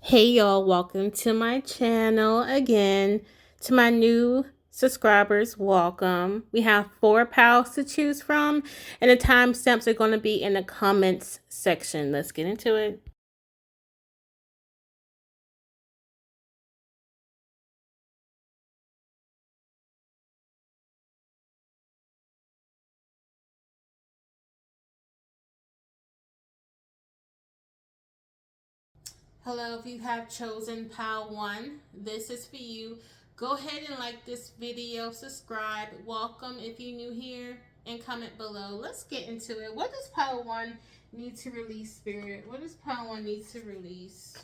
Hey y'all, welcome to my channel again. To my new subscribers, welcome. We have 4 pals to choose from, and the timestamps are going to be in the comments section. Let's get into it. Hello, if you have chosen pal 1, this is for you. Go ahead and like this video, subscribe, welcome if you're new here, and comment below. Let's get into it. What does pal 1 need to release, Spirit? What does pal 1 need to release?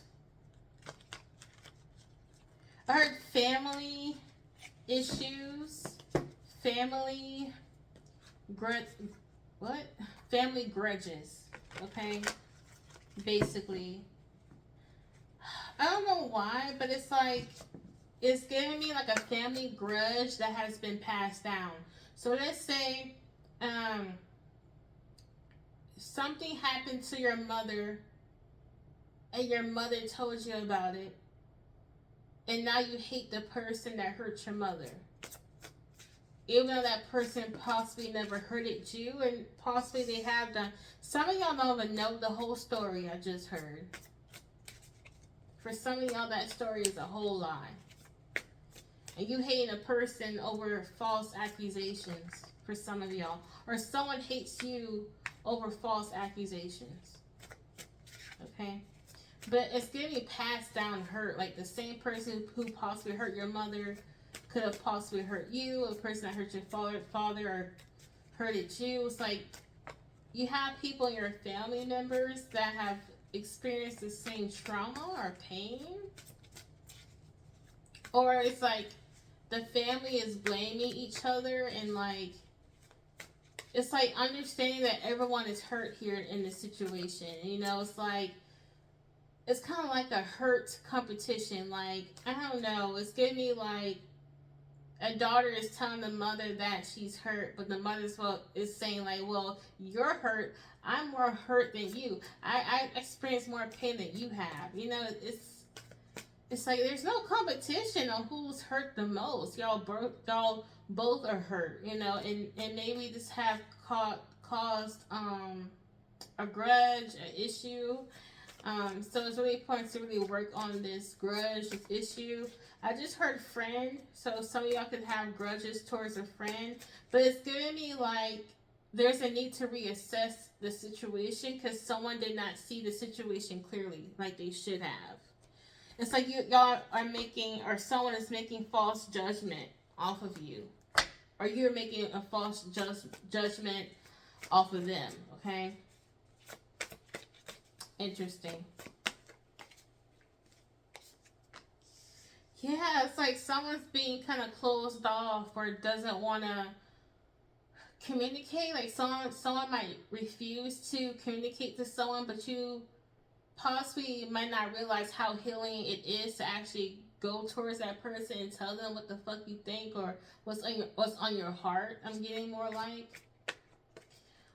I heard family issues, family grudge, what? Family grudges, okay? Basically. I don't know why, but it's like, it's giving me like a family grudge that has been passed down. So let's say something happened to your mother and your mother told you about it, and now you hate the person that hurt your mother. Even though that person possibly never hurted you, and possibly they have done. Some of y'all don't even know the whole story I just heard. For some of y'all, that story is a whole lie. And you hating a person over false accusations for some of y'all. Or someone hates you over false accusations. Okay? But it's getting passed down hurt. Like the same person who possibly hurt your mother could have possibly hurt you. A person that hurt your father or hurted you. It's like you have people in your family members that have experienced the same trauma or pain. Or it's like the family is blaming each other, and like it's like understanding that everyone is hurt here in this situation. You know, it's like it's kind of like a hurt competition. Like, I don't know, it's giving me like a daughter is telling the mother that she's hurt, but the mother's is saying like, well, you're hurt, I'm more hurt than you, I experience more pain than you have. You know, it's like there's no competition on who's hurt the most. Y'all both are hurt, you know, and maybe this have caused a grudge, an issue. So it's really important to really work on this grudge, this issue. I just heard friend, so some of y'all could have grudges towards a friend, but it's giving me like there's a need to reassess the situation because someone did not see the situation clearly like they should have. It's like y'all are making, or someone is making false judgment off of you, or you're making a false judgment off of them. Okay, interesting. Yeah, it's like someone's being kind of closed off or doesn't want to communicate. Like someone might refuse to communicate to someone, but you possibly might not realize how healing it is to actually go towards that person and tell them what the fuck you think or what's on your heart. I'm getting more like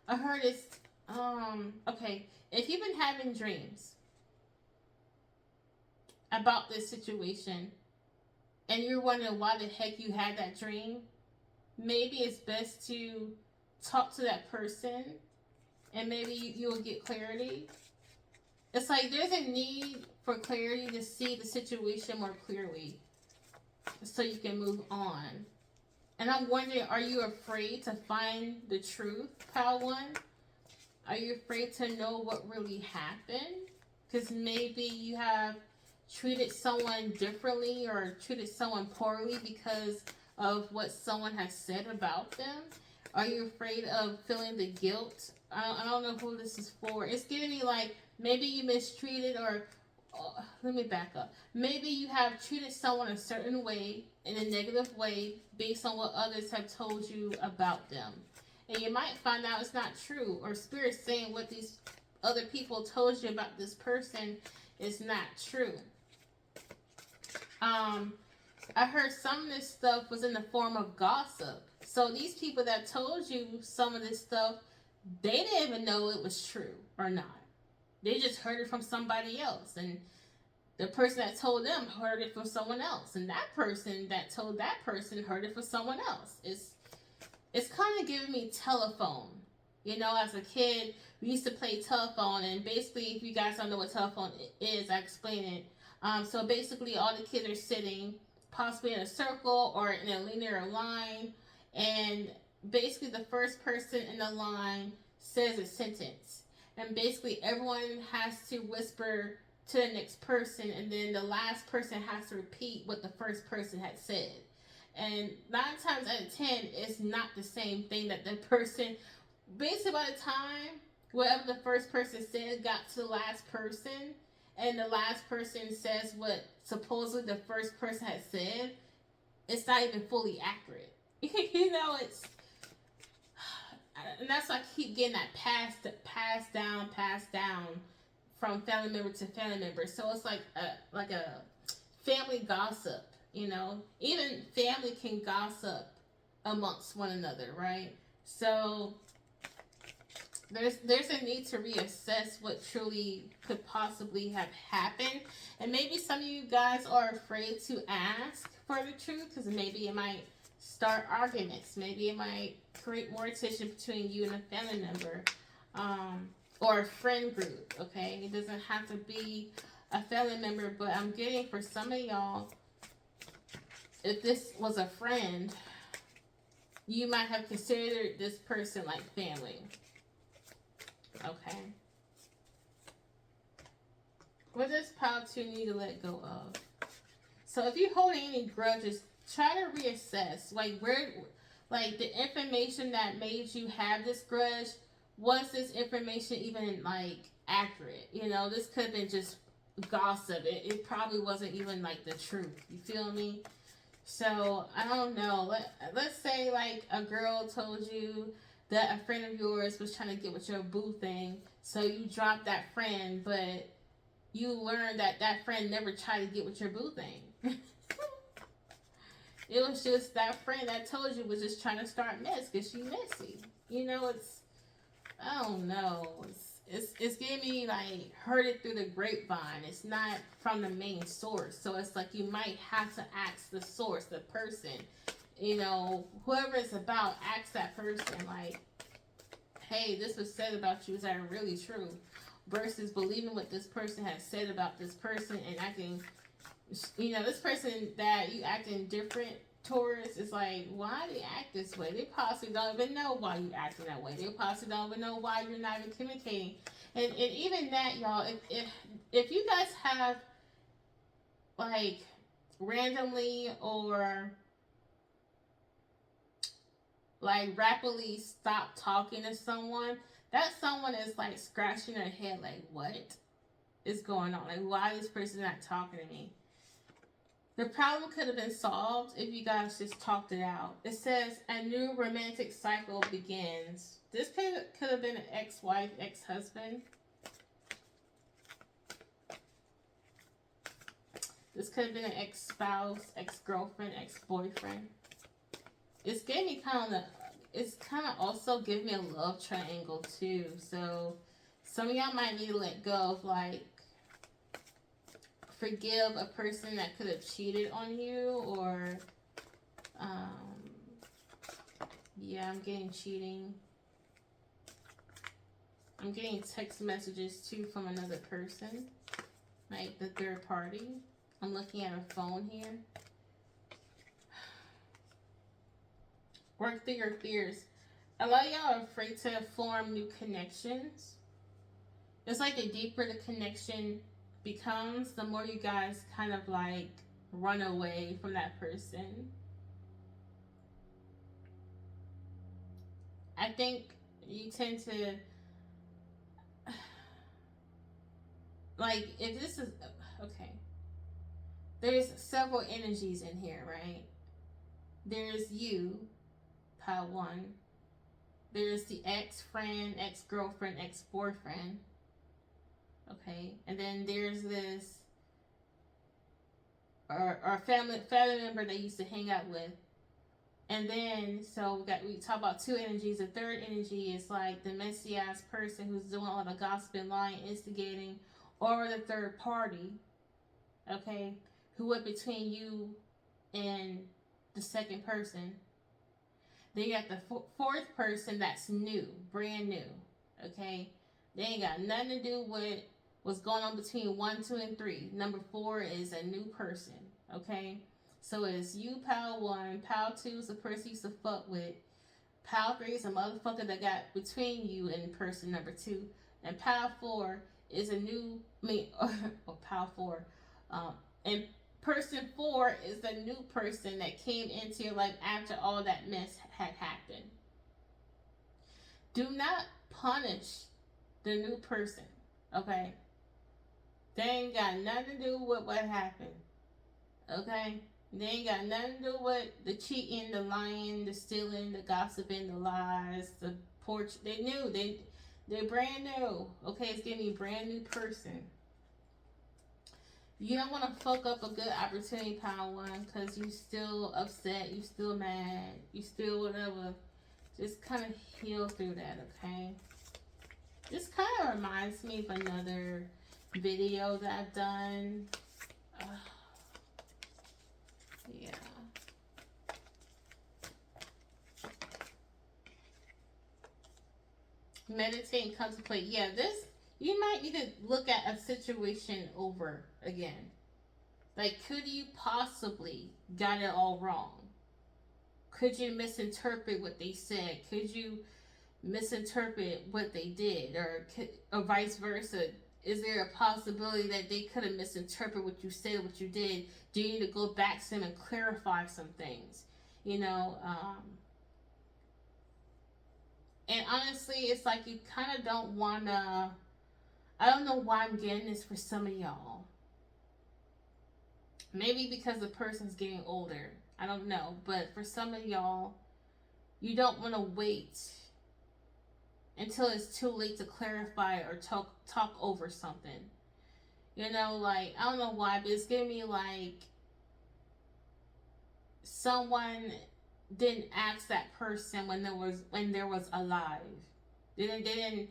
I heard it's okay. If you've been having dreams about this situation and you're wondering why the heck you had that dream, maybe it's best to talk to that person and maybe you'll get clarity. It's like there's a need for clarity to see the situation more clearly so you can move on. And I'm wondering, are you afraid to find the truth, pal one? Are you afraid to know what really happened? Because maybe you have treated someone differently or treated someone poorly because of what someone has said about them. Are you afraid of feeling the guilt? I don't know who this is for. It's giving me like maybe you mistreated or let me back up. Maybe you have treated someone a certain way, in a negative way, based on what others have told you about them. And you might find out it's not true, or Spirit's saying what these other people told you about this person is not true. I heard some of this stuff was in the form of gossip. So these people that told you some of this stuff, they didn't even know it was true or not. They just heard it from somebody else. And The person that told them heard it from someone else, and that person that told that person heard it from someone else. It's kind of giving me telephone. You know, as a kid, we used to play telephone, and basically, if you guys don't know what telephone is, I explain it. So basically, all the kids are sitting possibly in a circle or in a linear line, and basically, the first person in the line says a sentence, and basically, everyone has to whisper to the next person, and then the last person has to repeat what the first person had said. And 9 times out of 10, it's not the same thing that the person. Basically, by the time whatever the first person said got to the last person, and the last person says what supposedly the first person had said, it's not even fully accurate. You know, and that's why I keep getting that passed down from family member to family member. So it's like a family gossip. You know, even family can gossip amongst one another, right? So there's a need to reassess what truly could possibly have happened, and maybe some of you guys are afraid to ask for the truth because maybe it might start arguments, maybe it might create more tension between you and a family member, or a friend group. Okay, it doesn't have to be a family member, but I'm getting for some of y'all, if this was a friend, you might have considered this person like family. Okay. What does pile 2 need to let go of? So if you're holding any grudges, try to reassess. Like the information that made you have this grudge, was this information even like accurate? You know, this could have been just gossip. It probably wasn't even like the truth. You feel me? So I don't know. Let's say like a girl told you that a friend of yours was trying to get with your boo thing, so you dropped that friend, but you learned that that friend never tried to get with your boo thing. It was just that friend that told you was just trying to start mess because she messy. You know, I don't know. It's giving me like heard it through the grapevine. It's not from the main source. So it's like you might have to ask the source, the person. You know, whoever it's about, ask that person, like, hey, this was said about you. Is that really true? Versus believing what this person has said about this person and acting, you know, this person that you acting different towards is like, why do you act this way? They possibly don't even know why you acting that way. They possibly don't even know why you're not even communicating. And even that, y'all, if you guys have, like, randomly or like rapidly stop talking to someone, that someone is like scratching their head like, what is going on? Like, why is this person not talking to me? The problem could have been solved if you guys just talked it out. It says a new romantic cycle begins. This could have been an ex-wife, ex-husband. This could have been an ex-spouse, ex-girlfriend, ex-boyfriend. It's giving me it's kind of also giving me a love triangle too. So some of y'all might need to let go of, like, forgive a person that could have cheated on you, or yeah, I'm getting cheating. I'm getting text messages too from another person, like the third party. I'm looking at a phone here. Work through your fears. A lot of y'all are afraid to form new connections. It's like the deeper the connection becomes, the more you guys kind of like run away from that person. I think you tend to, like, if this is, okay, there's several energies in here, right? There's you, pile 1. There's the ex-friend, ex-girlfriend, ex-boyfriend. Okay, and then there's this, or family member that you used to hang out with. And then, so we talk about 2 energies. The third energy is like the messy ass person who's doing all the gossiping, lying, instigating, or the third party. okay, who went between you and the second person. Then you got the fourth person that's new, brand new, okay? They ain't got nothing to do with what's going on between 1, 2, and 3. Number 4 is a new person, okay? So it's you, pal 1, pal 2 is the person you used to fuck with, pal 3 is a motherfucker that got between you and person number 2, and pal 4 is a new, or pal 4, and person 4 is the new person that came into your life after all that mess had happened. Do not punish the new person, okay? They ain't got nothing to do with what happened, okay? They ain't got nothing to do with the cheating, the lying, the stealing, the gossiping, the lies, the porch. They new. They're brand new. Okay, it's giving me a brand new person. You don't want to fuck up a good opportunity, pal 1, because you still upset, you still mad, you still whatever. Just kind of heal through that, okay? This kind of reminds me of another video that I've done. Yeah. Meditate and contemplate. Yeah, this, you might need to look at a situation over again. Like, could you possibly got it all wrong? Could you misinterpret what they said? Could you misinterpret what they did? Or vice versa? Is there a possibility that they could have misinterpreted what you said, what you did? Do you need to go back to them and clarify some things? You know, and honestly, it's like you kind of don't want to, I don't know why I'm getting this for some of y'all. Maybe because the person's getting older. I don't know. But for some of y'all, you don't want to wait until it's too late to clarify or talk over something. You know, like, I don't know why, but it's giving me like someone didn't ask that person when there was alive. They didn't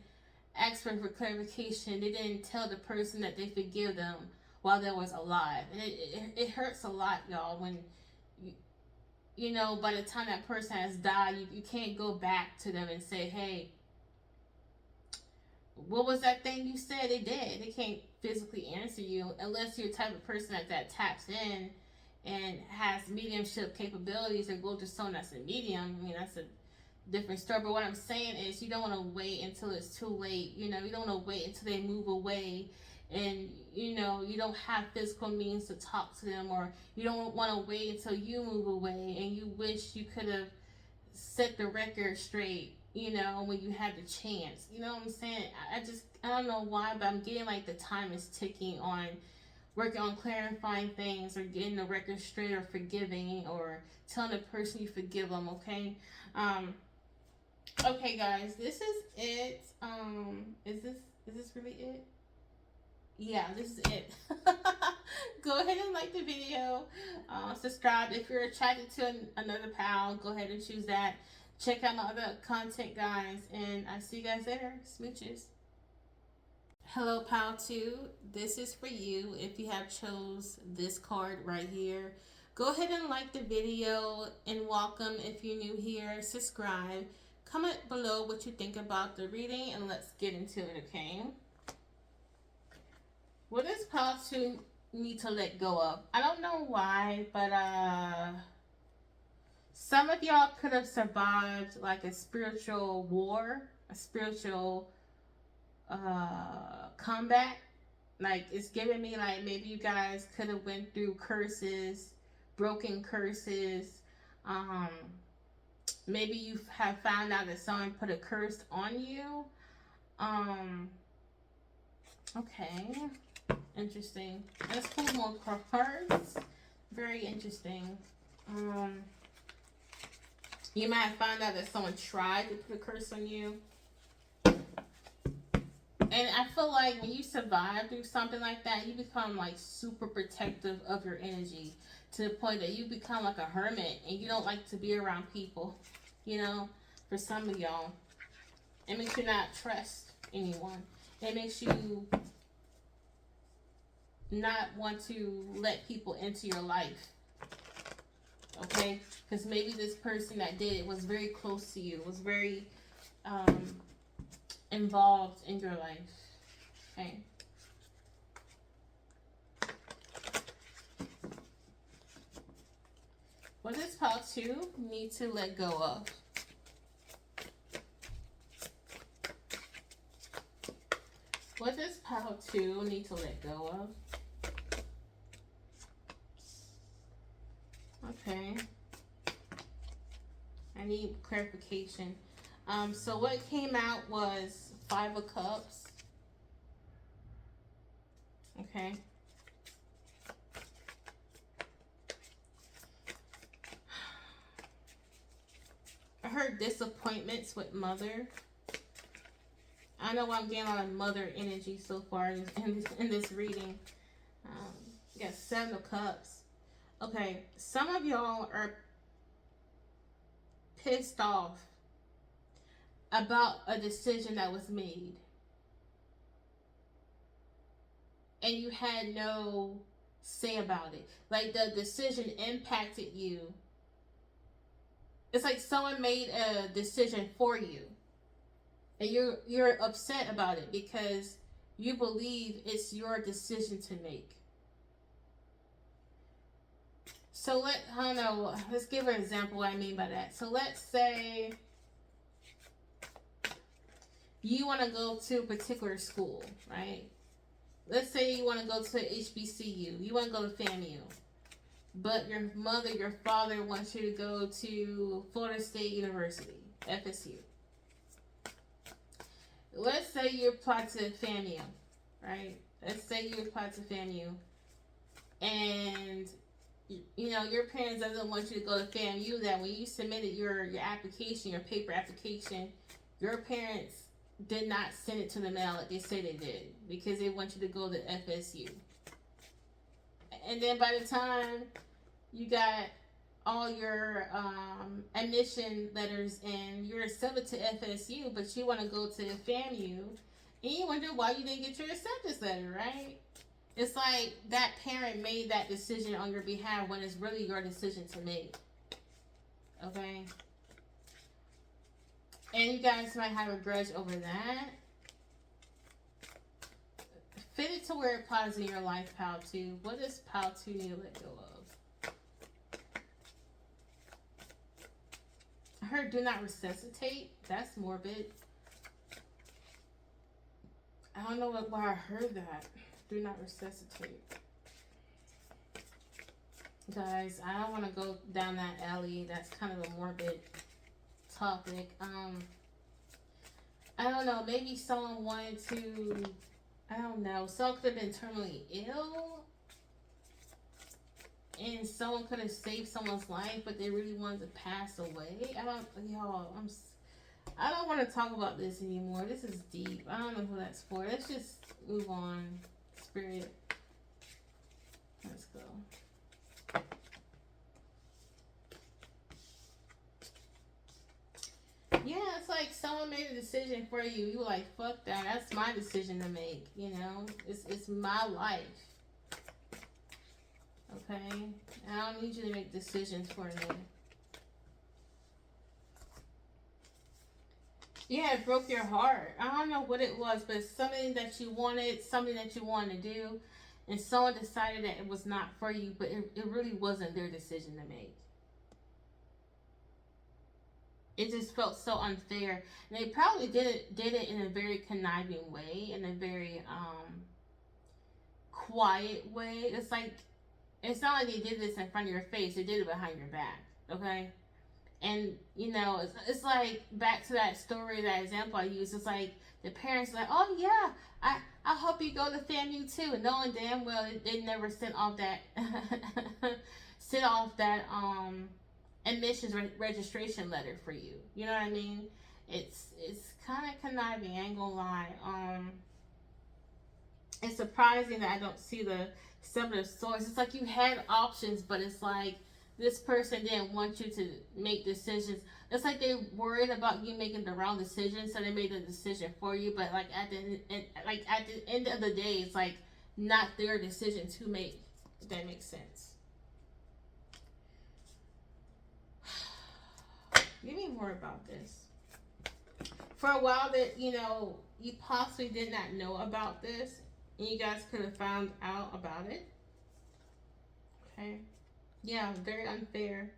ask for clarification. They didn't tell the person that they forgive them while they was alive. And it hurts a lot, y'all, when you know, by the time that person has died, you can't go back to them and say, hey, what was that thing you said? They did. They can't physically answer you unless you're the type of person that taps in and has mediumship capabilities or go to someone that's a medium. I mean, that's a different story. But what I'm saying is you don't want to wait until it's too late. You know, you don't want to wait until they move away and, you know, you don't have physical means to talk to them, or you don't want to wait until you move away and you wish you could have set the record straight, you know, when you had the chance. You know what I'm saying? I don't know why, but I'm getting like the time is ticking on working on clarifying things or getting the record straight or forgiving or telling the person you forgive them, okay? Okay, guys, this is it. Is this really it? Yeah, this is it. Go ahead and like the video. Subscribe if you're attracted to another pal. Go ahead and choose that. Check out my other content, guys, and I see you guys later. Smooches. Hello, pal 2. This is for you if you have chose this card right here. Go ahead and like the video, and welcome if you're new here. Subscribe. Comment below what you think about the reading, and let's get into it, okay? What does pal 2 need to let go of? I don't know why, but some of y'all could have survived like a spiritual war, a spiritual combat. Like, it's giving me like maybe you guys could have went through curses, broken curses. Maybe you have found out that someone put a curse on you. Okay, interesting. Let's pull more cards. Very interesting. You might have found out that someone tried to put a curse on you. And I feel like when you survive through something like that, you become like super protective of your energy to the point that you become like a hermit and you don't like to be around people. You know, for some of y'all, it makes you not trust anyone. It makes you not want to let people into your life. Okay? Because maybe this person that did it was very close to you, was very involved in your life. Okay? What does pile 2 need to let go of? What does pile 2 need to let go of? Okay. I need clarification. So what came out was 5 of Cups. Okay. I heard disappointments with mother. I know I'm getting a lot of mother energy so far in this reading. You got 7 of Cups. Okay, some of y'all are pissed off about a decision that was made. And you had no say about it. Like the decision impacted you. It's like someone made a decision for you. And you're upset about it because you believe it's your decision to make. So let's give an example what I mean by that. So let's say you want to go to a particular school, right? Let's say you want to go to HBCU. You want to go to FAMU. But your mother, your father wants you to go to Florida State University, FSU. Let's say you apply to FAMU, right? Let's say you apply to FAMU. And your parents doesn't want you to go to FAMU. That when you submitted your application, your paper application, your parents did not send it to the mail like they say they did because they want you to go to FSU. And then by the time you got all your admission letters and you're accepted to FSU, but you want to go to FAMU, and you wonder why you didn't get your acceptance letter, right? It's like that parent made that decision on your behalf when it's really your decision to make. Okay? And you guys might have a grudge over that. Fit it to where it applies in your life, pile 2. What does pile 2 need to let go of? I heard do not resuscitate. That's morbid. I don't know why I heard that. Do not resuscitate. Guys, I don't want to go down that alley. That's kind of a morbid topic. I don't know. Maybe someone wanted to, I don't know. Someone could have been terminally ill. And someone could have saved someone's life, but they really wanted to pass away. I don't want to talk about this anymore. This is deep. I don't know who that's for. Let's just move on. Spirit. Let's go. Yeah, it's like someone made a decision for you. You were like, fuck that. That's my decision to make. It's my life. Okay? I don't need you to make decisions for me. Yeah, it broke your heart. I don't know what it was, but it's something that you wanted to do, and someone decided that it was not for you, but it really wasn't their decision to make. It just felt so unfair. And they probably did it in a very conniving way, in a very quiet way. It's not like they did this in front of your face. They did it behind your back. Okay? And, it's like, back to that story, that example I used, it's like, the parents are like, oh yeah, I hope you go to FAMU too. And knowing damn well they never sent off that, admissions registration letter for you. You know what I mean? It's kind of conniving, I ain't gonna lie. It's surprising that I don't see the similar source. It's like you had options, but it's like, this person didn't want you to make decisions. It's like they worried about you making the wrong decision, so they made the decision for you. But at the end of the day, it's like not their decision to make. If that makes sense. Give me more about this. For a while that, you know, you possibly did not know about this, and you guys could have found out about it. Okay. Yeah, very unfair.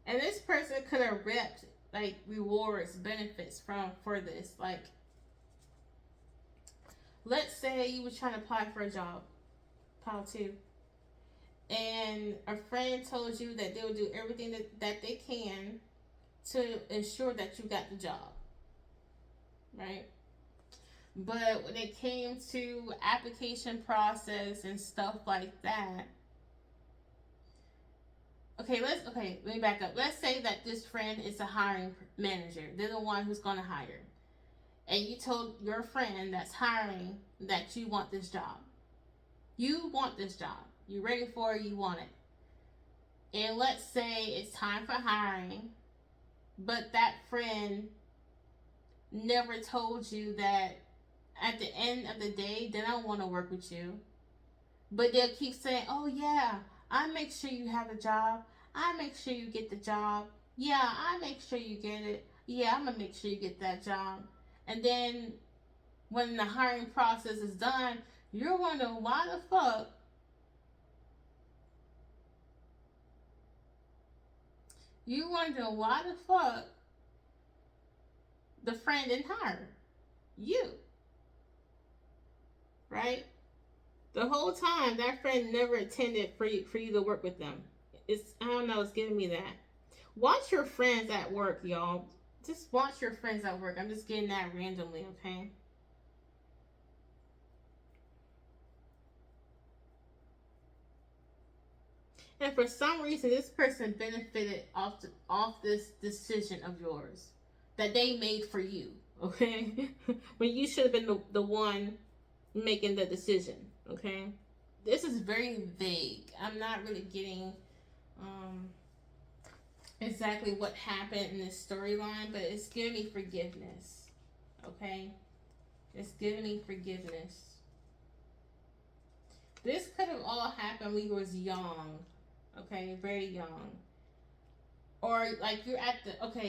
And this person could have reaped like rewards, benefits for this. Like, let's say you were trying to apply for a job, pile two, and a friend told you that they'll do everything that they can to ensure that you got the job, right? But when it came to application process and stuff like that, let me back up. Let's say that this friend is a hiring manager. They're the one who's going to hire. And you told your friend that's hiring that you want this job. You want this job. You're ready for it. You want it. And let's say it's time for hiring, but that friend never told you that at the end of the day, they don't want to work with you. But they'll keep saying, oh yeah, I make sure you have a job. I make sure you get the job. Yeah, I make sure you get it. Yeah, I'm going to make sure you get that job. And then when the hiring process is done, you're wondering why the fuck the friend didn't hire you. Right? The whole time, that friend never intended for you to work with them. I don't know, it's giving me that. Watch your friends at work, y'all. Just watch your friends at work. I'm just getting that randomly, okay? And for some reason, this person benefited off this decision of yours that they made for you, okay? When you should have been the one making the decision, okay? This is very vague. I'm not really getting exactly what happened in this storyline, but it's giving me forgiveness, okay? It's giving me forgiveness. This could have all happened when you was young, okay? Very young. Or like you're at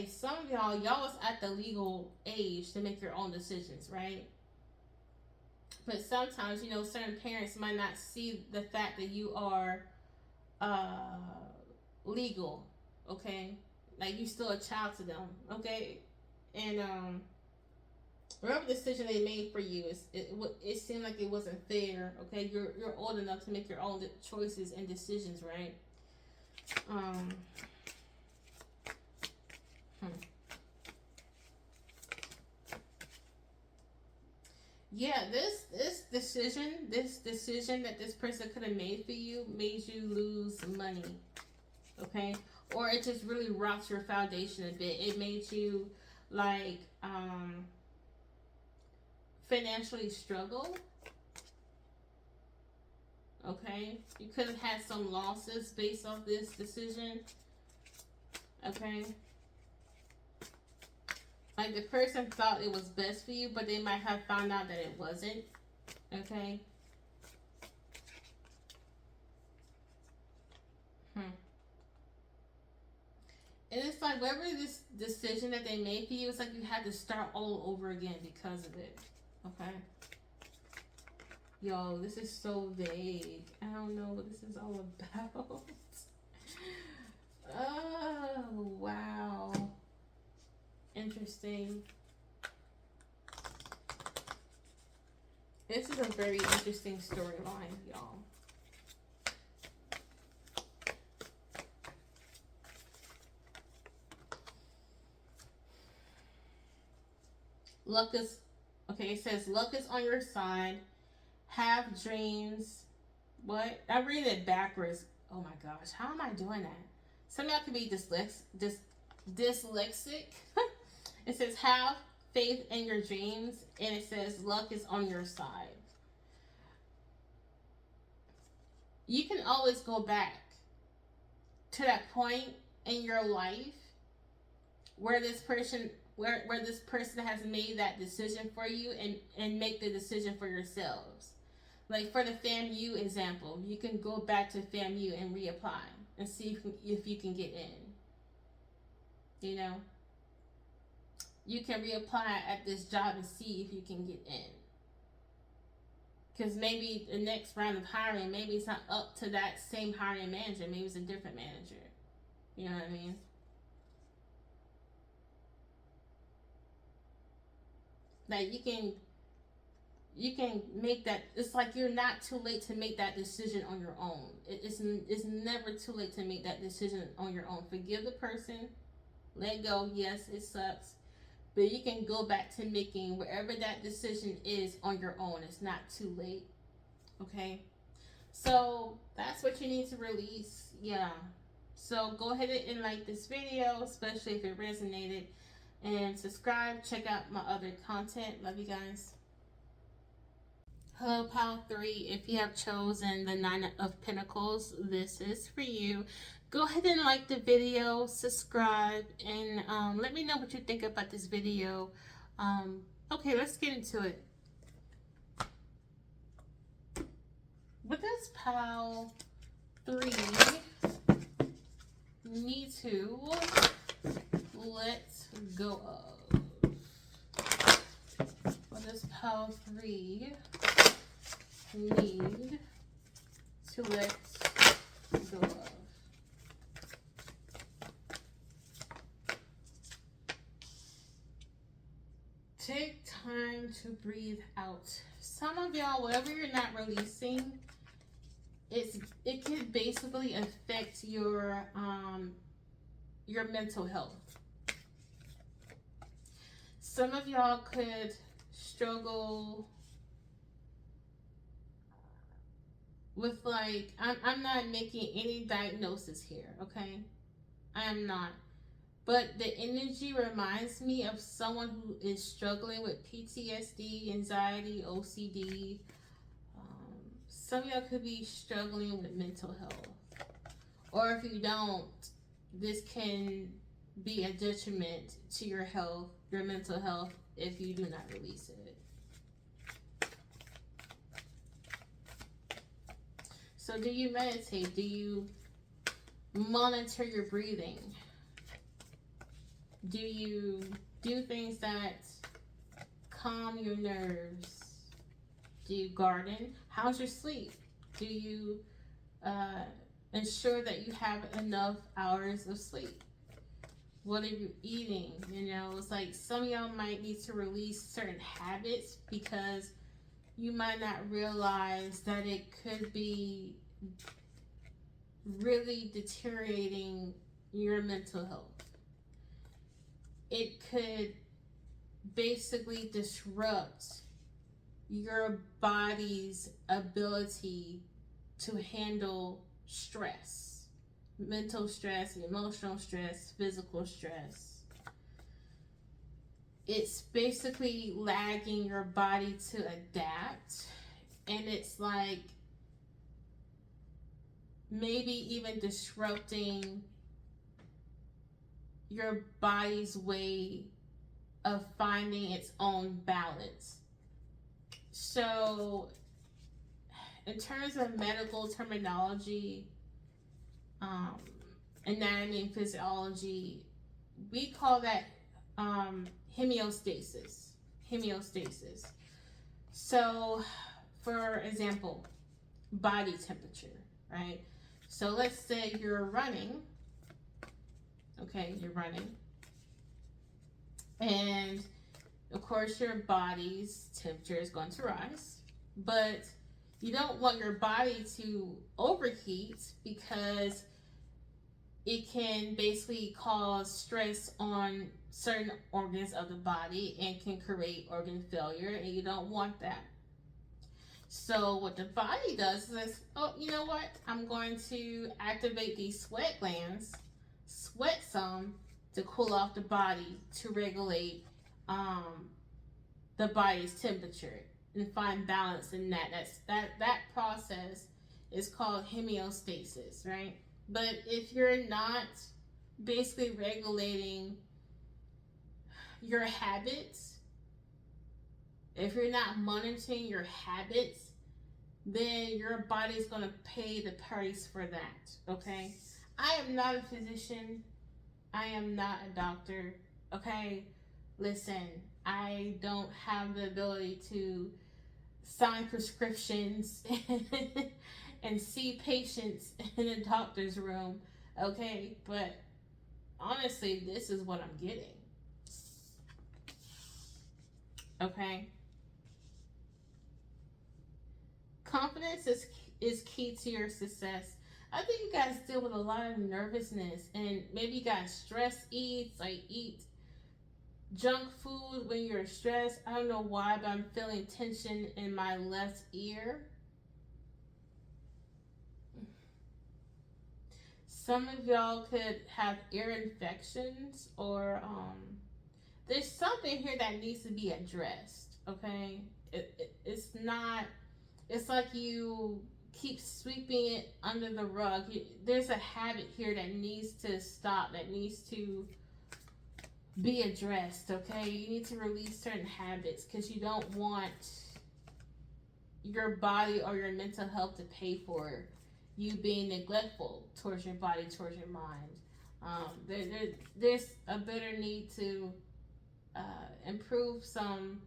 some of y'all was at the legal age to make your own decisions, right? But sometimes, you know, certain parents might not see the fact that you are legal, okay? Like you're still a child to them, okay? And whatever decision they made for you, it seemed like it wasn't fair, okay? You're old enough to make your own choices and decisions, right? Yeah, this decision that this person could have made for you made you lose money, okay? Or it just really rocked your foundation a bit. It made you like financially struggle, okay? You could have had some losses based off this decision, okay? Like the person thought it was best for you, but they might have found out that it wasn't. Okay? And it's like whatever this decision that they made for you, it's like you had to start all over again because of it. Okay? Yo, this is so vague. I don't know what this is all about. Oh, wow. Interesting. This is a very interesting storyline, y'all. Luck is, okay, it says luck is on your side. Have dreams. What? I read it backwards. Oh my gosh, how am I doing that? Some of y'all can be dyslexic. It says have faith in your dreams, and it says luck is on your side. You can always go back to that point in your life where this person has made that decision for you and make the decision for yourselves. Like for the FAMU example, you can go back to FAMU and reapply and see if you can get in. You know, you can reapply at this job and see if you can get in. Because maybe the next round of hiring, maybe it's not up to that same hiring manager. Maybe it's a different manager. You know what I mean? Like you can make that. It's like you're not too late to make that decision on your own. It's never too late to make that decision on your own. Forgive the person, let go. Yes, it sucks, but you can go back to making wherever that decision is on your own. It's not too late. Okay, so that's what you need to release. Yeah. So go ahead and like this video, especially if it resonated, and subscribe. Check out my other content. Love you guys. Hello, Pile 3. If you have chosen the 9 of Pentacles, this is for you. Go ahead and like the video, subscribe, and let me know what you think about this video. Okay, let's get into it. With this Pile 3, need to let go of. For this Pile 3, need to let go of. Take time to breathe out. Some of y'all, whatever you're not releasing, it could basically affect your mental health. Some of y'all could struggle with, like, I'm not making any diagnosis here, okay? I am not. But the energy reminds me of someone who is struggling with PTSD, anxiety, OCD. Some of y'all could be struggling with mental health. Or if you don't, this can be a detriment to your health, your mental health, if you do not release it. So do you meditate? Do you monitor your breathing? Do you do things that calm your nerves? Do you garden? How's your sleep? Do you ensure that you have enough hours of sleep? What are you eating? You know, it's like some of y'all might need to release certain habits because you might not realize that it could be really deteriorating your mental health. It could basically disrupt your body's ability to handle stress, mental stress, emotional stress, physical stress. It's basically lagging your body to adapt, and it's like maybe even disrupting your body's way of finding its own balance. So in terms of medical terminology, anatomy and physiology, we call that homeostasis. Homeostasis. So for example, body temperature, right? So let's say you're running. Okay, you're running. And of course your body's temperature is going to rise. But you don't want your body to overheat because it can basically cause stress on certain organs of the body and can create organ failure, and you don't want that. So what the body does is, oh, you know what? I'm going to activate these sweat glands, sweat some to cool off the body, to regulate the body's temperature and find balance in that. That process is called homeostasis, right? But if you're not basically regulating your habits, if you're not monitoring your habits, then your body is going to pay the price for that. Okay? I am not a physician. I am not a doctor. Okay? Listen, I don't have the ability to sign prescriptions and see patients in a doctor's room. Okay? But honestly, this is what I'm getting. Okay? Confidence is key to your success. I think you guys deal with a lot of nervousness, and maybe you guys stress eats, like eat junk food when you're stressed. I don't know why, but I'm feeling tension in my left ear. Some of y'all could have ear infections, or there's something here that needs to be addressed. Okay, it's not. It's like you keep sweeping it under the rug. There's a habit here that needs to stop. That needs to be addressed. Okay, you need to release certain habits because you don't want your body or your mental health to pay for you being neglectful towards your body, towards your mind. There's a better need to improve some.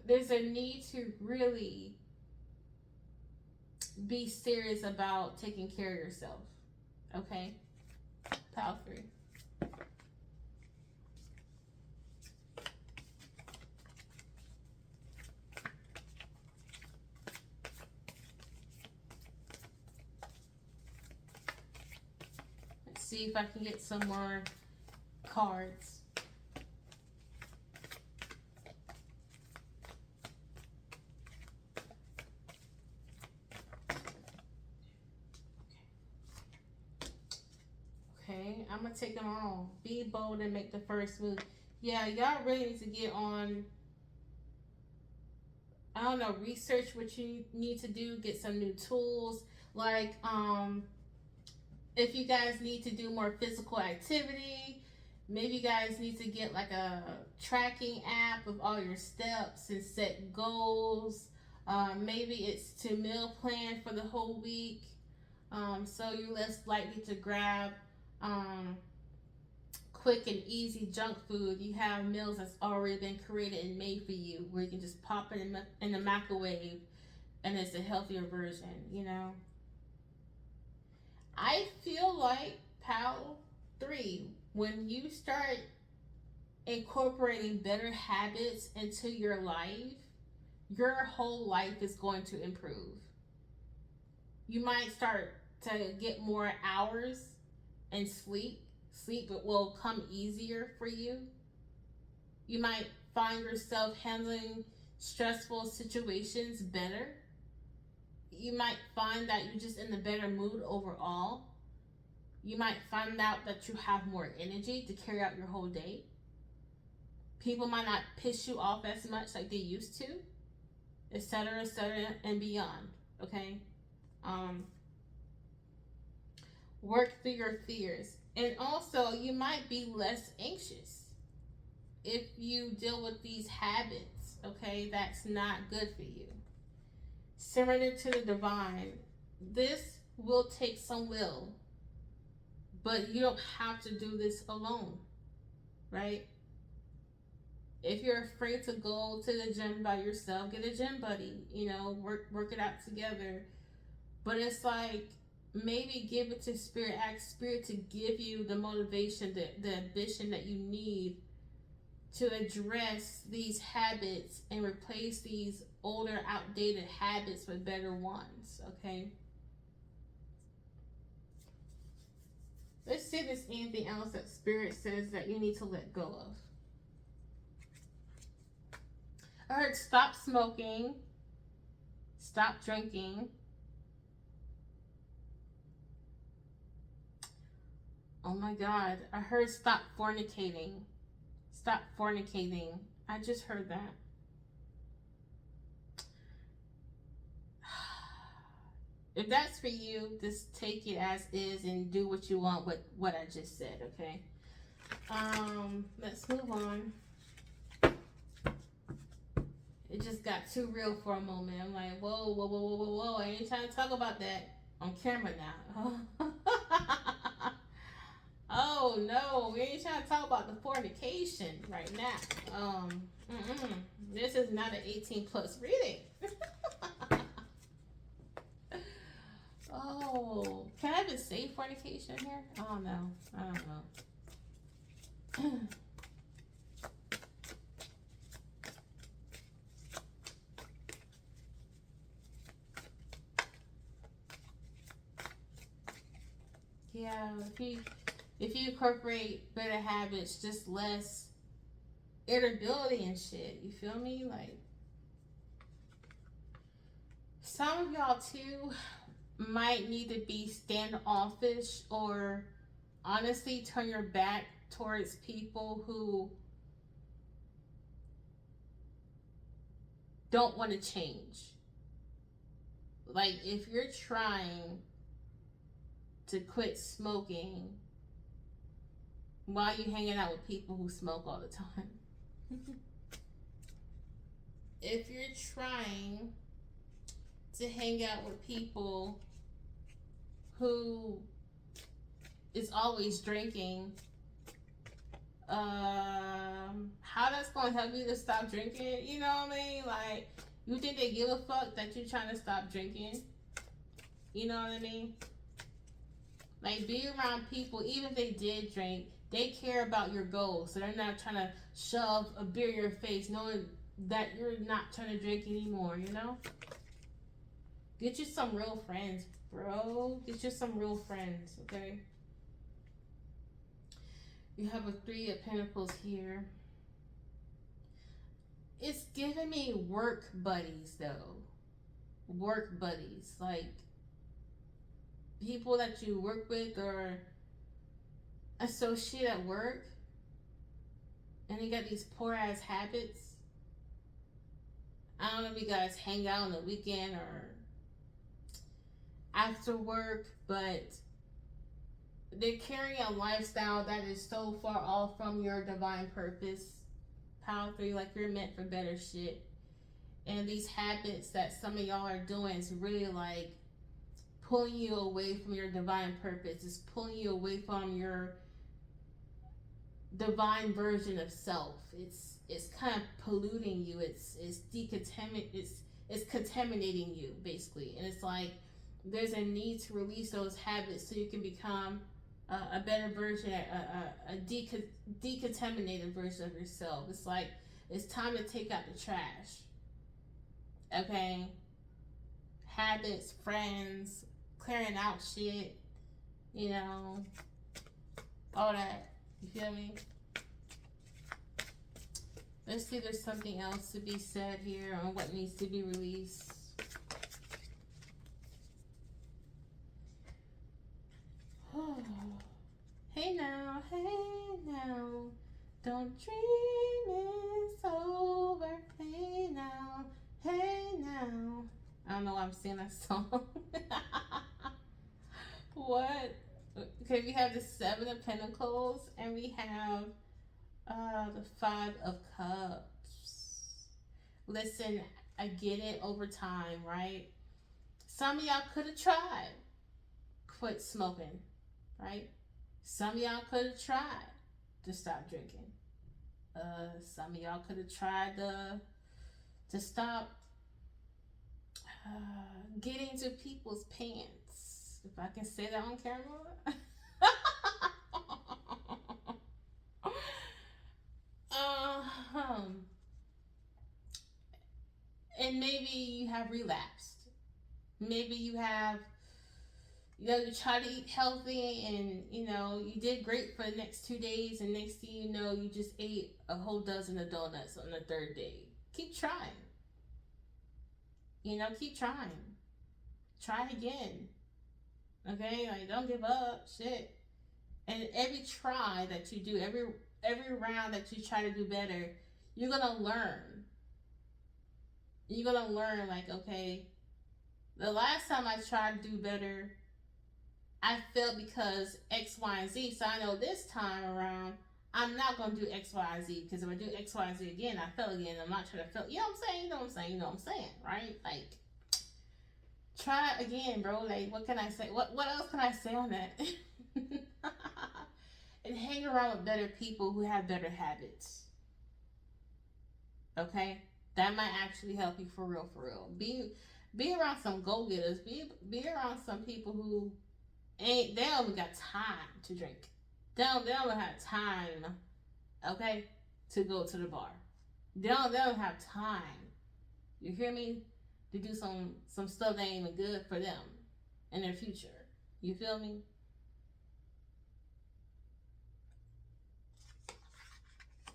There's a need to really be serious about taking care of yourself. Okay? Pile 3. Let's see if I can get some more cards. Okay, I'm gonna take them all. Be bold and make the first move. Yeah, y'all really need to get on, I don't know, research what you need to do, get some new tools. Like, if you guys need to do more physical activity, maybe you guys need to get like a tracking app of all your steps and set goals. Maybe it's to meal plan for the whole week. So you're less likely to grab quick and easy junk food. You have meals that's already been created and made for you, where you can just pop it in the microwave and it's a healthier version, you know. I feel like pile 3, when you start incorporating better habits into your life, your whole life is going to improve. You might start to get more hours and sleep will come easier for you. You might find yourself handling stressful situations better. You might find that you're just in a better mood overall. You might find out that you have more energy to carry out your whole day. People might not piss you off as much like they used to, etc., and beyond. Okay? Work through your fears. And also, you might be less anxious if you deal with these habits. Okay? That's not good for you. Surrender to the divine. This will take some will, but you don't have to do this alone, right? If you're afraid to go to the gym by yourself, get a gym buddy, you know, work it out together. But it's like, maybe give it to Spirit. Ask Spirit to give you the motivation, the ambition that you need to address these habits and replace these older, outdated habits with better ones. Okay? Let's see if there's anything else that Spirit says that you need to let go of. I heard stop smoking, stop drinking. Oh my God, I heard stop fornicating. Stop fornicating. I just heard that. If that's for you, just take it as is and do what you want with what I just said, okay? Let's move on. It just got too real for a moment. I'm like, whoa, whoa, whoa, whoa, whoa, whoa. I ain't trying to talk about that on camera now. Oh no, we ain't trying to talk about the fornication right now. This is not an 18 plus reading. Oh, can I even say fornication here? Oh no, I don't know. Yeah, if you incorporate better habits, just less irritability and shit. You feel me? Like some of y'all too might need to be standoffish or honestly turn your back towards people who don't want to change. Like if you're trying to quit smoking, why are you hanging out with people who smoke all the time? If you're trying to hang out with people who is always drinking, how that's gonna help you to stop drinking? You know what I mean? Like, you think they give a fuck that you're trying to stop drinking? You know what I mean? Like, be around people, even if they did drink, they care about your goals. So they're not trying to shove a beer in your face knowing that you're not trying to drink anymore, you know? Get you some real friends, bro. Get you some real friends, okay? You have a 3 of Pentacles here. It's giving me work buddies, though. Work buddies. Like, people that you work with or associate at work, and they got these poor ass habits. I don't know if you guys hang out on the weekend or after work, but they're carrying a lifestyle that is so far off from your divine purpose. Power 3, like you're meant for better shit. And these habits that some of y'all are doing is really like pulling you away from your divine purpose. It's pulling you away from your divine version of self. It's kind of polluting you. It's contaminating you basically. And it's like there's a need to release those habits so you can become a better version, a decontaminated version of yourself. It's like it's time to take out the trash. Okay, habits, friends, clearing out shit, you know, all that. You feel me? Let's see if there's something else to be said here on what needs to be released. Hey now, don't dream it's over. Hey now, I don't know why I'm singing that song. What? Okay, we have the 7 of Pentacles and we have the 5 of Cups. Listen, I get it over time, right? Some of y'all could have tried quit smoking, right? Some of y'all could have tried to stop drinking. Some of y'all could have tried to stop getting to people's pants. If I can say that on camera. And maybe you have relapsed. Maybe you have, you try to eat healthy and, you did great for the next 2 days, and next thing you know, you just ate a whole dozen of donuts on the 3rd day. Keep trying. Keep trying. Try again. Okay? Like, don't give up. Shit. And every try that you do, every round that you try to do better, you're gonna learn. You're gonna learn, like, okay, the last time I tried to do better, I failed because X, Y, and Z. So I know this time around, I'm not gonna do X, Y, Z, because if I do X, Y, Z again, I fail again. I'm not trying to fail. You know what I'm saying? You know what I'm saying? You know what I'm saying, right? Like, try again, bro. Like, what can I say? What else can I say on that? And hang around with better people who have better habits. Okay, that might actually help you for real, for real. Be around some go getters. Be around some people who they don't even got time to drink. They don't have time, okay, to go to the bar. They don't have time. You hear me? To do some stuff that ain't even good for them in their future. You feel me?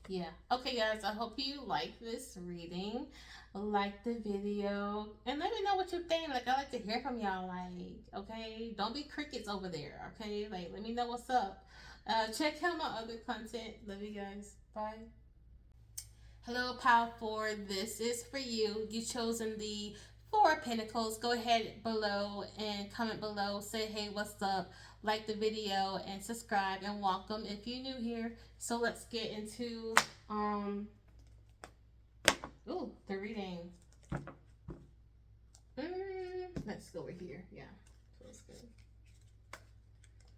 Yeah. Okay, guys. I hope you like this reading. Like the video, and let me know what you think. Like, I like to hear from y'all. Like, okay, don't be crickets over there. Okay, like, let me know what's up. Check out my other content. Love you guys. Bye. Hello, Pile 4. This is for you. You chosen the Four of Pentacles. Go ahead below and comment below. Say, hey, what's up? Like the video and subscribe and welcome if you're new here. So let's get into the reading. Let's go over here. Yeah, feels good.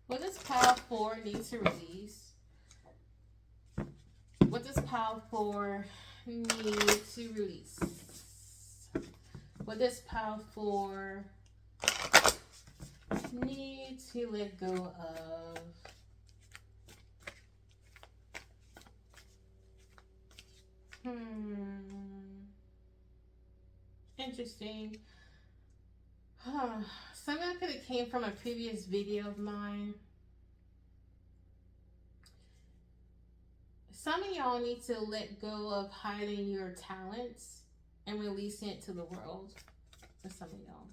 What does Pile 4 need to release? What does Pile 4 need to release? What does Pile 4 need to let go of? Interesting. Something could have came from a previous video of mine. Some of y'all need to let go of hiding your talents and releasing it to the world. For some of y'all.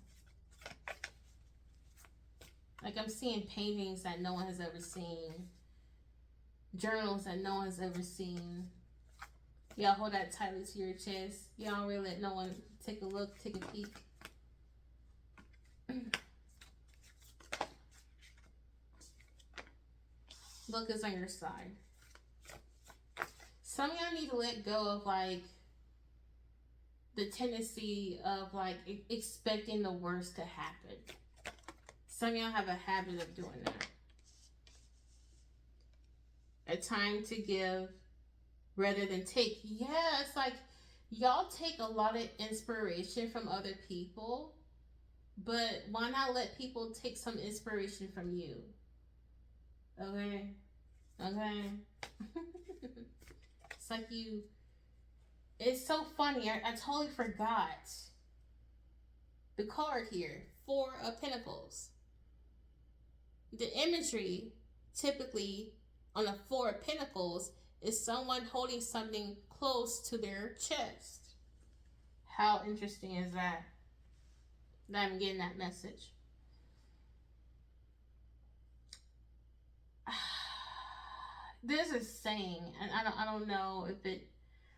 Like, I'm seeing paintings that no one has ever seen. Journals that no one has ever seen. Y'all hold that tightly to your chest. Y'all don't really let no one take a look, take a peek. Luck is on your side. Some of y'all need to let go of, like, the tendency of, like, expecting the worst to happen. Some of y'all have a habit of doing that. A time to give rather than take. Yeah, it's like y'all take a lot of inspiration from other people, but why not let people take some inspiration from you? Okay? Okay? It's like it's so funny. I totally forgot the card here. 4 of Pentacles. The imagery typically on the 4 of Pentacles is someone holding something close to their chest. How interesting is that? That I'm getting that message. There's a saying, and I don't know if it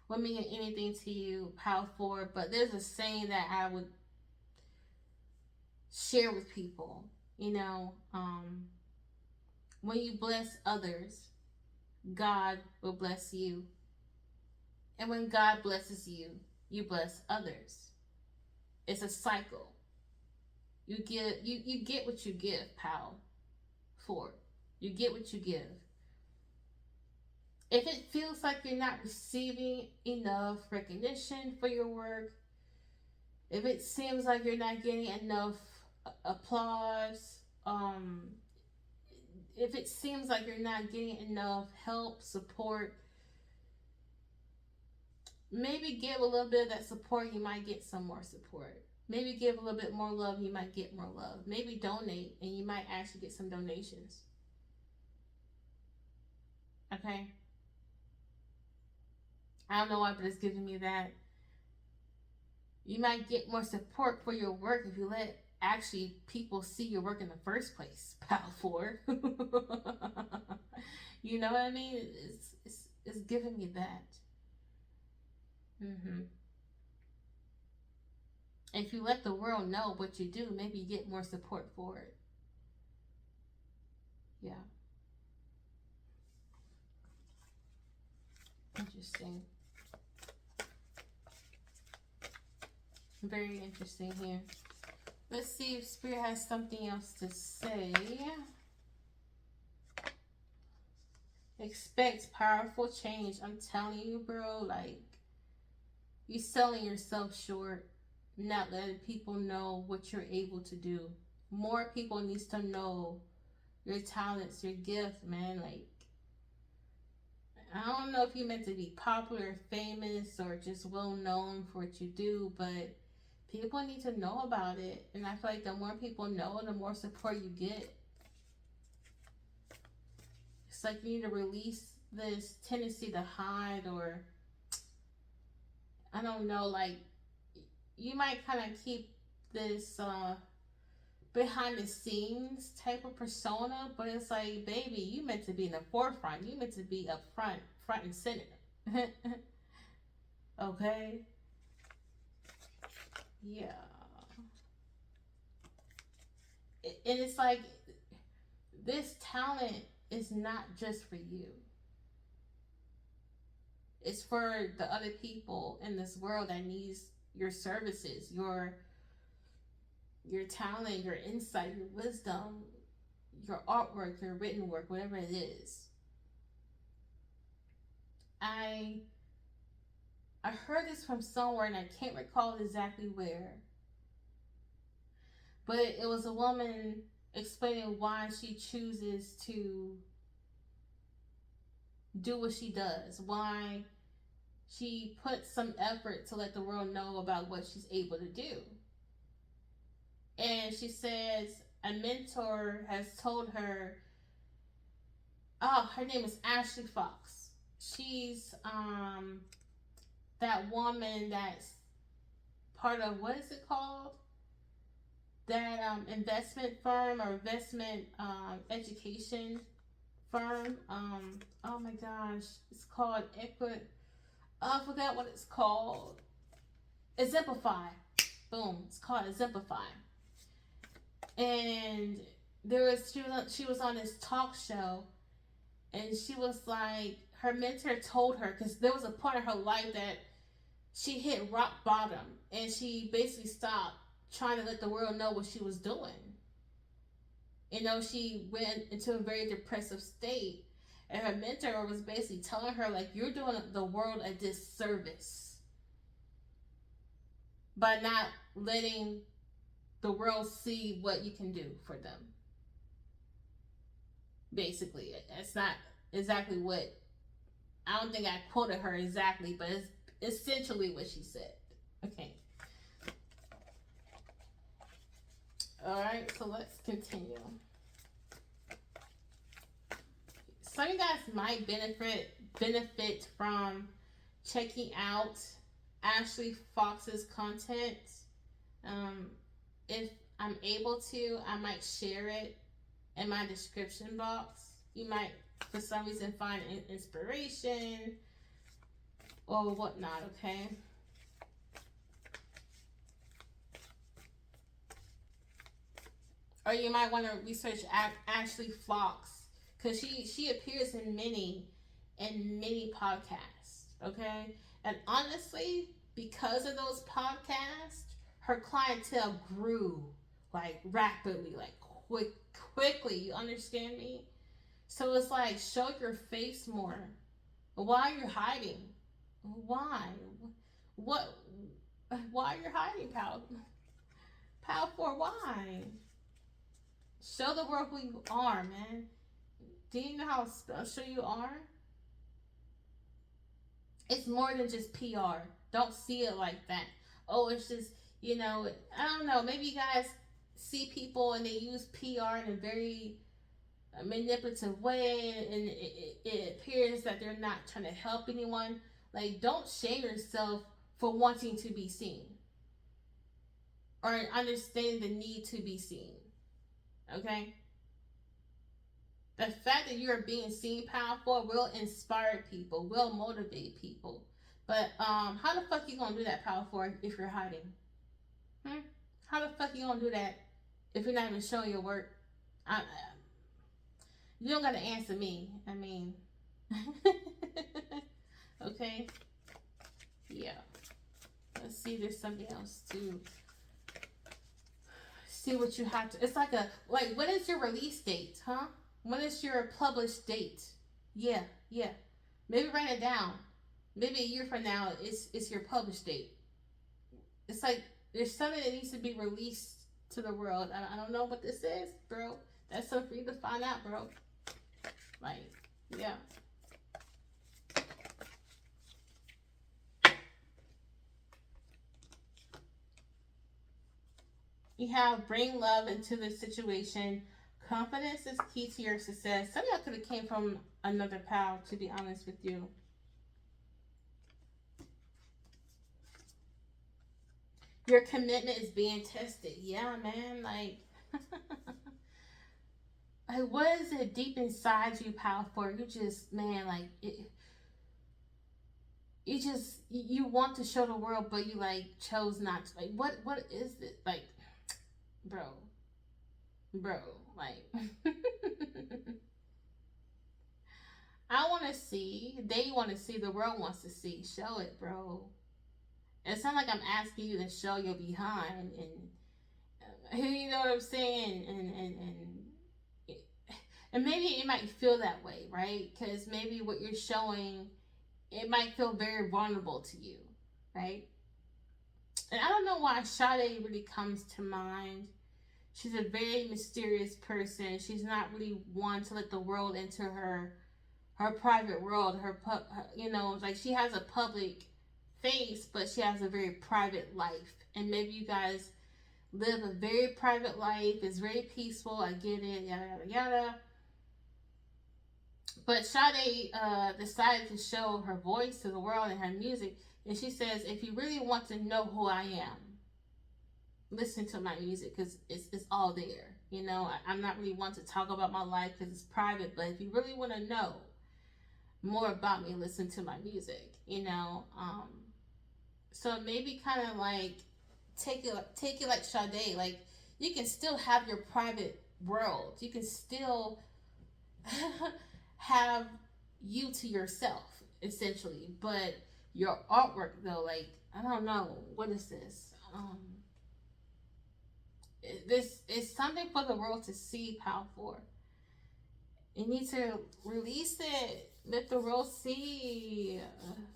would mean anything to you, Pile 4, but there's a saying that I would share with people. You know, when you bless others, God will bless you. And when God blesses you, you bless others. It's a cycle. You get what you give, Pile 4. You get what you give. If it feels like you're not receiving enough recognition for your work, if it seems like you're not getting enough applause, if it seems like you're not getting enough help, support, maybe give a little bit of that support, you might get some more support. Maybe give a little bit more love, you might get more love. Maybe donate, and you might actually get some donations. Okay? I don't know why, but it's giving me that. You might get more support for your work if you let actually people see your work in the first place, Pile 4. You know what I mean? It's giving me that. If you let the world know what you do, maybe you get more support for it. Yeah. Interesting. Very interesting here. Let's see if Spirit has something else to say. Expect powerful change. I'm telling you, bro, like, you're selling yourself short, not letting people know what you're able to do. More people needs to know your talents, your gift, man. Like, I don't know if you're meant to be popular, famous, or just well known for what you do, but people need to know about it. And I feel like the more people know, the more support you get. It's like you need to release this tendency to hide, or I don't know, like you might kind of keep this behind the scenes type of persona, but it's like, baby, you meant to be in the forefront. You meant to be up front and center. Okay? Yeah. And it's like, this talent is not just for you. It's for the other people in this world that needs your services, your talent, your insight, your wisdom, your artwork, your written work, whatever it is. I heard this from somewhere and I can't recall exactly where, but it was a woman explaining why she chooses to do what she does, why she puts some effort to let the world know about what she's able to do. And she says a mentor has told her, oh, her name is Ashley Fox. She's that woman that's part of, what is it called? That investment firm or investment education firm. Oh my gosh, it's called Equid. I forgot what it's called. Exemplify. Boom, it's called Exemplify. And she was on this talk show, and she was like, her mentor told her, because there was a point in her life that she hit rock bottom, and she basically stopped trying to let the world know what she was doing. You know, she went into a very depressive state, and her mentor was basically telling her, like, you're doing the world a disservice by not letting the world see what you can do for them. Basically, it's not exactly what, I don't think I quoted her exactly, but it's essentially what she said. Okay. Alright, so let's continue. Some of you guys might benefit from checking out Ashley Fox's content. If I'm able to, I might share it in my description box. You might, for some reason, find inspiration or whatnot, okay? Or you might want to research Ashley Fox, because she appears in many podcasts, okay? And honestly, because of those podcasts, her clientele grew like rapidly, like quickly. You understand me? So it's like, show your face more. Why are you hiding? Why? What? Why are you hiding, pal? Pal, for why? Show the world who you are, man. Do you know how special you are? It's more than just PR. Don't see it like that. Oh, it's just, you know, I don't know. Maybe you guys see people and they use PR in a very manipulative way, and it appears that they're not trying to help anyone. Like, don't shame yourself for wanting to be seen or understanding the need to be seen. Okay? The fact that you're being seen powerful will inspire people, will motivate people. But how the fuck you gonna do that powerful if you're hiding? How the fuck you gonna do that if you're not even showing your work? You don't gotta answer me. I mean, Okay? Yeah. Let's see, there's something else to see what you have to. It's like when is your release date, huh? When is your published date? Yeah, yeah. Maybe write it down. Maybe a year from now, it's your published date. It's like there's something that needs to be released to the world. I don't know what this is, bro. That's something for you to find out, bro. Like, yeah. You have bring love into the situation. Confidence is key to your success. Some of y'all could have came from another pal, to be honest with you. Your commitment is being tested. Yeah, man. Like, like what is it deep inside you, pal? For you, just man, like you just you want to show the world, but you like chose not to. Like, what is it? Like, bro, bro, like. I want to see. They want to see. The world wants to see. Show it, bro. It's not like I'm asking you to show your behind and you know what I'm saying, and maybe it might feel that way, right? Because maybe what you're showing, it might feel very vulnerable to you, right? And I don't know why Sade really comes to mind. She's a very mysterious person. She's not really one to let the world into her private world. You know, like she has a public face, but she has a very private life. And maybe you guys live a very private life. It's very peaceful. I get it. Yada yada yada. But Sade decided to show her voice to the world and her music. And she says, if you really want to know who I am, listen to my music because it's all there. You know, I'm not really one to talk about my life because it's private. But if you really want to know more about me, listen to my music. You know, so maybe kind of like take it like Sade. Like you can still have your private world. You can still have you to yourself essentially, but your artwork though, like I don't know, what is this? This is something for the world to see, pal. For you need to release it. Let the world see.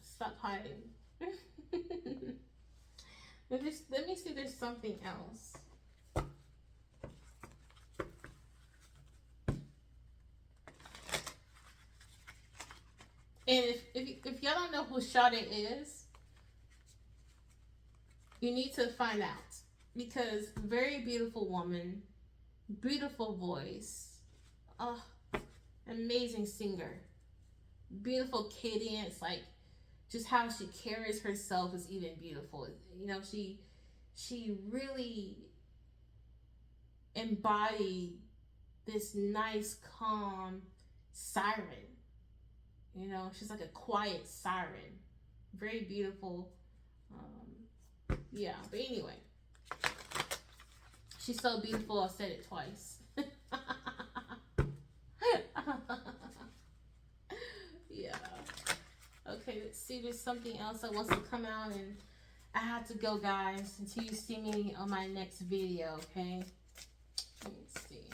Stop hiding. let me see. There's something else. And if y'all don't know who Sade is, you need to find out. Because very beautiful woman, beautiful voice, amazing singer, beautiful cadence, like just how she carries herself is even beautiful. You know, she really embodied this nice, calm siren. You know, she's like a quiet siren. Very beautiful. Yeah, but anyway. She's so beautiful, I said it twice. Yeah. Okay, let's see. There's something else that wants to come out, and I have to go, guys, until you see me on my next video, okay? Let me see.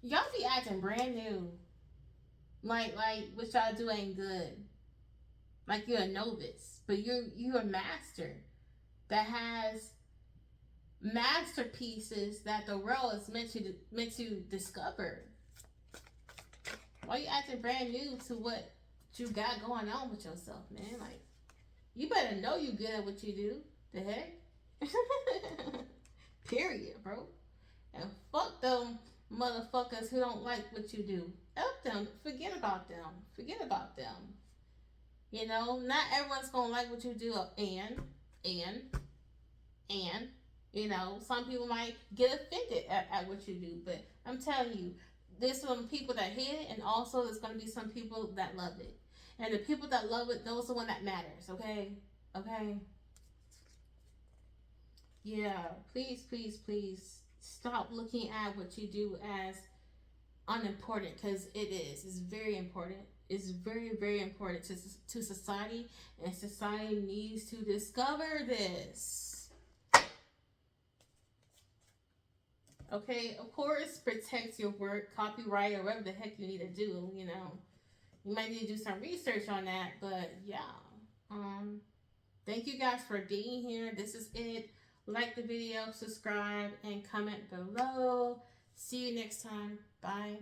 Y'all be acting brand new. Like what y'all do ain't good. Like you're a novice, but you're a master that has masterpieces that the world is meant to discover. Why you acting brand new to what you got going on with yourself, man? Like you better know you good at what you do. The heck? Period, bro. And fuck them motherfuckers who don't like what you do. Help them. Forget about them. Forget about them. You know, not everyone's gonna like what you do. And you know, some people might get offended at what you do. But I'm telling you, there's some people that hate it, and also there's gonna be some people that love it. And the people that love it, those are the one that matters. Okay. Yeah, please stop looking at what you do as unimportant, because it is. It's very important. It's very, very important to society, and society needs to discover this. Okay, of course, protect your work, copyright, or whatever the heck you need to do. You know, you might need to do some research on that, but yeah. Thank you guys for being here. This is it. Like the video, subscribe, and comment below. See you next time. Bye.